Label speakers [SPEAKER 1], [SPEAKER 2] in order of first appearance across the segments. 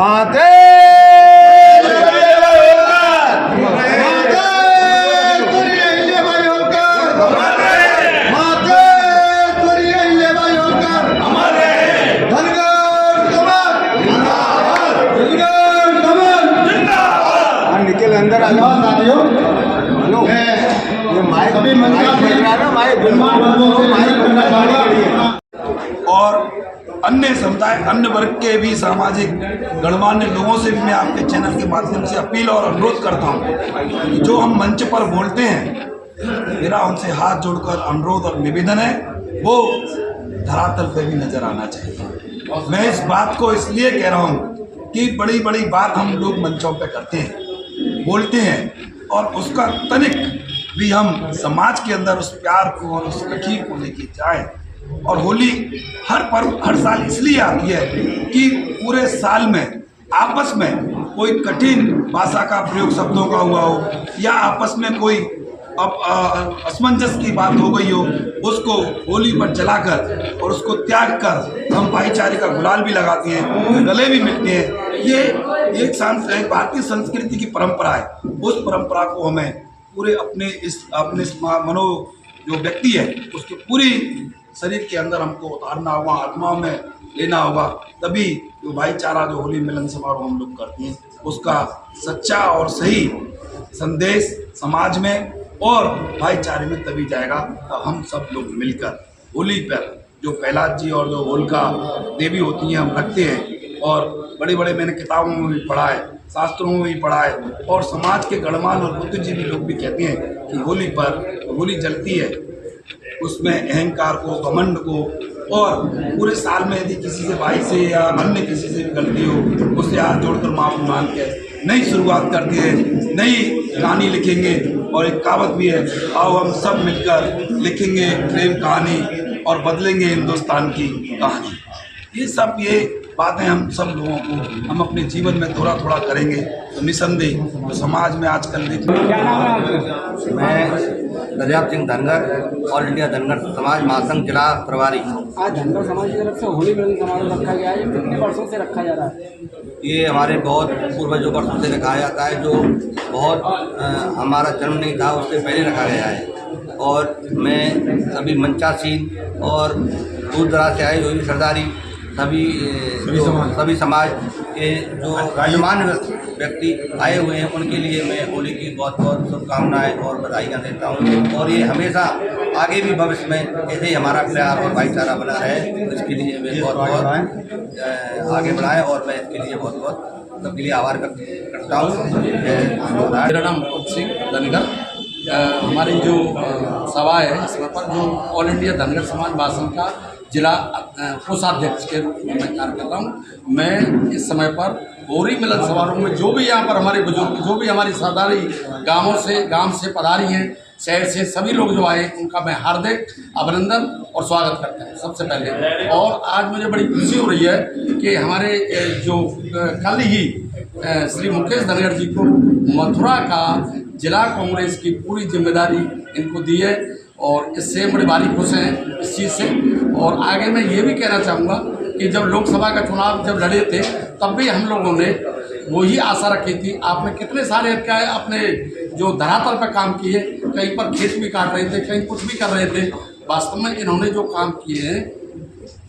[SPEAKER 1] माते निकल अंदर आ जाओ साथियों। हेलो, ये माइक बज रहा है ना, माइक।
[SPEAKER 2] और अन्य समुदाय, अन्य वर्ग के भी सामाजिक गणमान्य लोगों से भी मैं आपके चैनल के माध्यम से अपील और अनुरोध करता हूँ, जो हम मंच पर बोलते हैं, मेरा उनसे हाथ जोड़कर अनुरोध और निवेदन है, वो धरातल पे भी नजर आना चाहिए। मैं इस बात को इसलिए कह रहा हूँ कि बड़ी बड़ी बात हम लोग मंचों पे करते हैं, बोलते हैं, और उसका तनिक भी हम समाज के अंदर उस प्यार को और उस लकीर को लेके जाएं। और होली हर पर्व हर साल इसलिए आती है कि पूरे साल में आपस में कोई कठिन भाषा का प्रयोग शब्दों का हुआ हो, या आपस में कोई असमंजस की बात हो गई हो, उसको होली पर जलाकर और उसको त्याग कर हम भाईचारे का गुलाल भी लगाते हैं, गले भी मिलते हैं। ये एक भारतीय संस्कृति की परंपरा है। उस परंपरा को हमें पूरे अपने मनो जो व्यक्ति है उसके पूरी शरीर के अंदर हमको उतारना होगा, आत्माओं में लेना होगा, तभी जो भाईचारा जो होली मिलन समारोह हम लोग करते हैं उसका सच्चा और सही संदेश समाज में और भाईचारे में तभी जाएगा। तो हम सब लोग मिलकर होली पर जो प्रहलाद जी और जो होलिका देवी होती हैं हम रखते हैं, और बड़े बड़े मैंने किताबों में भी पढ़ा है, शास्त्रों में भी पढ़ा है, और समाज के गणमान्य और बुद्धिजीवी लोग भी कहते हैं कि होली पर होली जलती है, उसमें अहंकार को, घमंड को, और पूरे साल में यदि किसी से भाई से या अन्य किसी से भी गलती हो, उससे हाथ जोड़कर माफ़ी मांग के नई शुरुआत करते हैं, नई कहानी लिखेंगे। और एक कहावत भी है, आओ हम सब मिलकर लिखेंगे प्रेम कहानी और बदलेंगे हिंदुस्तान की कहानी। ये सब ये बातें हम सब लोगों को हम अपने जीवन में थोड़ा थोड़ा करेंगे तो निसंदेह तो समाज में आजकल देखिए।
[SPEAKER 3] मैं दरियाप सिंह धनगर, ऑल इंडिया धनगर समाज महासंघ जिला प्रभारी।
[SPEAKER 4] आज धनगर समाज की तरफ से होली मिलन समारोह रखा गया है, कितने वर्षों से रखा जा रहा है?
[SPEAKER 3] ये हमारे बहुत पूर्वजों वर्षों से रखाया जाता है, जो बहुत हमारा जन्म नहीं था उससे पहले रखा गया है। और मैं सभी मंचासीन और दूर दराज से आए हुए सरदारी सभी समाज के जो गणमान्य व्यक्ति आए हुए हैं उनके लिए मैं होली की बहुत बहुत शुभकामनाएं और बधाइयाँ देता हूँ। और ये हमेशा आगे भी भविष्य में ऐसे ही हमारा प्यार और भाईचारा बना रहे, इसके लिए मैं बहुत बहुत आगे बढ़ाएं, और मैं इसके लिए बहुत बहुत सबके लिए आभार व्यक्त करता हूँ।
[SPEAKER 5] मेरा नाम सिंह धनगर। हमारी जो सभा है इस पर जो ऑल इंडिया धनगर समाज महासंघ का जिला कोषाध्यक्ष के रूप में मैं कार्य कर रहा हूँ। मैं इस समय पर होली मिलन समारोह में जो भी यहाँ पर हमारे बुजुर्ग, जो भी हमारी सरदारी गांव से पधारी हैं, शहर से सभी लोग जो आए, उनका मैं हार्दिक अभिनंदन और स्वागत करता हूँ सबसे पहले। और आज मुझे बड़ी खुशी हो रही है कि हमारे जो कल ही श्री मुकेश धनगर जी को मथुरा का जिला कांग्रेस की पूरी जिम्मेदारी इनको दी है, और इससे बड़े भारी खुश हैं इस चीज़ से। और आगे मैं ये भी कहना चाहूँगा कि जब लोकसभा का चुनाव जब लड़े थे तब भी हम लोगों ने वही आशा रखी थी। आपने कितने सारे क्या है अपने जो धरातल पर काम किए, कहीं पर खेत भी काट रहे थे, कहीं कुछ भी कर रहे थे। वास्तव में इन्होंने जो काम किए हैं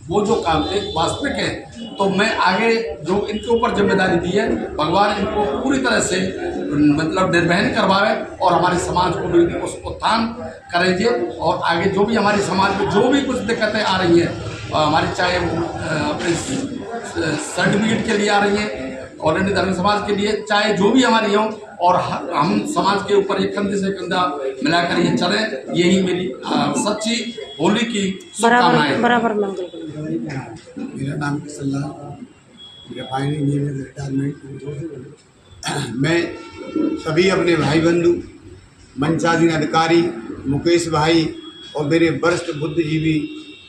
[SPEAKER 5] वो जो काम थे वास्तविक है। तो मैं आगे जो इनके ऊपर जिम्मेदारी दी है, भगवान इनको पूरी तरह से मतलब निर्वहन करवाए और हमारे समाज को भी उसको उत्थान करेंगे। और आगे जो भी हमारे समाज में जो भी कुछ दिक्कतें आ रही हैं, हमारी चाहे वो अपने सर्टिफिकेट के लिए आ रही हैं, ऑल इंडिया धनगर समाज के लिए, चाहे जो भी हमारी हों, और हम समाज के ऊपर एक कंधे से कंधा मिलाकर ये चले, यही मेरी सच्ची होली की शुभकामनाएं।
[SPEAKER 4] बराबर।
[SPEAKER 6] मेरा नाम किसल्ला, मेरा फाइनल इंजीनियर रिटायरमेंट। मैं सभी अपने भाई बंधु, मंचाधीन अधिकारी, मुकेश भाई और मेरे वरिष्ठ बुद्धिजीवी,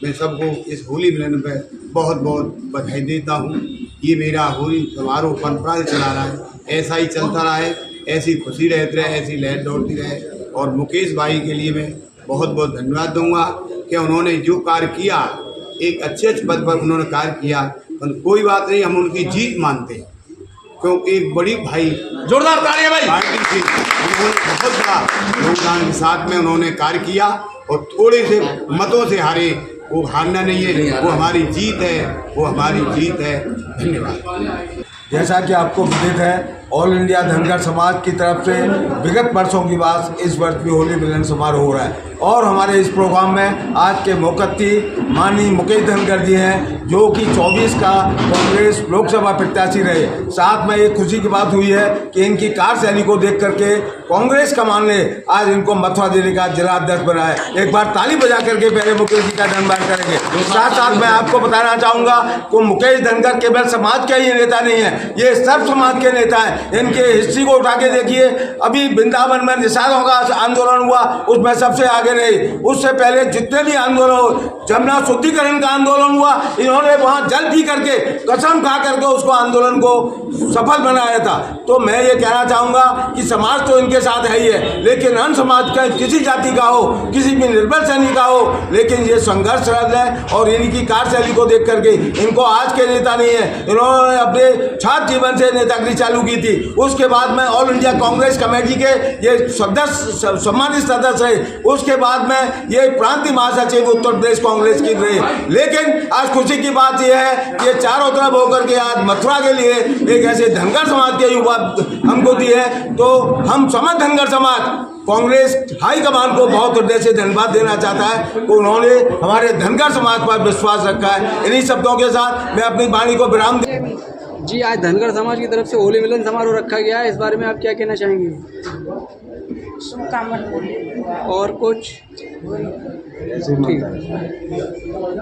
[SPEAKER 6] मैं सबको इस होली मिलन पर बहुत बहुत बधाई देता हूँ। ये मेरा होली समारोह परंपरा से चला रहा है, ऐसा ही चलता रहा है, ऐसी खुशी रहती रहे, ऐसी लहर दौड़ती रहे। और मुकेश भाई के लिए मैं बहुत बहुत धन्यवाद दूंगा कि उन्होंने जो कार्य किया, एक अच्छे पद पर उन्होंने कार्य किया। कोई बात नहीं, हम उनकी जीत मानते हैं। क्योंकि एक बड़ी भाई
[SPEAKER 5] जोरदार तालियां भाई।
[SPEAKER 6] पार्टी थी, उन्होंने बहुत बड़ा योगदान के साथ में उन्होंने कार्य किया और थोड़े से मतों से हारे। वो हारना नहीं है, वो हमारी जीत है, वो हमारी जीत है। धन्यवाद।
[SPEAKER 1] जैसा कि आपको विदित है, ऑल इंडिया धनगर समाज की तरफ से विगत वर्षों की बात इस वर्ष भी होली मिलन समारोह हो रहा है और हमारे इस प्रोग्राम में आज के मुख्यमंत्री माननीय मुकेश धनगर जी हैं, जो कि 24 का कांग्रेस लोकसभा प्रत्याशी रहे। साथ में एक खुशी की बात हुई है कि इनकी कार्यशैली को देख करके कांग्रेस कमान ने आज इनको मथुरा जिले का जिला अध्यक्ष बनाया। एक बार ताली बजा करके पहले मुकेश जी का धन्यवाद करेंगे। साथ साथ मैं आपको बताना चाहूँगा कि मुकेश धनगर केवल समाज के ही नेता नहीं है, ये सर्व समाज के नेता हैं। इनके हिस्ट्री को उठा के देखिए, अभी वृंदावन में निषादों का आंदोलन हुआ, उसमें सबसे आगे रहे। उससे पहले जितने भी आंदोलन, जमुना शुद्धिकरण का आंदोलन हुआ, इन्होंने वहां जल पी करके कसम खा करके उसको आंदोलन को सफल बनाया था। तो मैं ये कहना चाहूँगा कि समाज तो इनके साथ है ही है, लेकिन अन्य समाज का किसी जाति का हो, किसी भी निर्बल श्रेणी का हो, लेकिन ये संघर्षरत है और इनकी कार्यशैली को देख करके इनको आज के नेता नहीं है, इन्होंने अपने छात्र जीवन से नेतागिरी चालू की थी। उसके बाद में ऑल इंडिया कांग्रेस कमेटी के ये सदस्य, सम्मानित सदस्य है। उसके बाद में ये प्रांतीय महासचिव उत्तर प्रदेश कांग्रेस की रहे। लेकिन आज खुशी की बात यह है कि ये चारों तरफ होकर के आज मथुरा के लिए एक ऐसे धनगर समाज के युवा हमको दिए है। तो हम समस्त धनगर समाज कांग्रेस हाईकमान को बहुत हृदय से धन्यवाद देना चाहता है कि उन्होंने हमारे धनगर समाज पर विश्वास रखा है। इन्हीं शब्दों के साथ मैं अपनी वाणी को विराम
[SPEAKER 4] जी, आज धनगर समाज की तरफ से होली मिलन समारोह रखा गया है, इस बारे में आप क्या कहना चाहेंगे?
[SPEAKER 7] शुभकामना।
[SPEAKER 4] और कुछ ठीक है।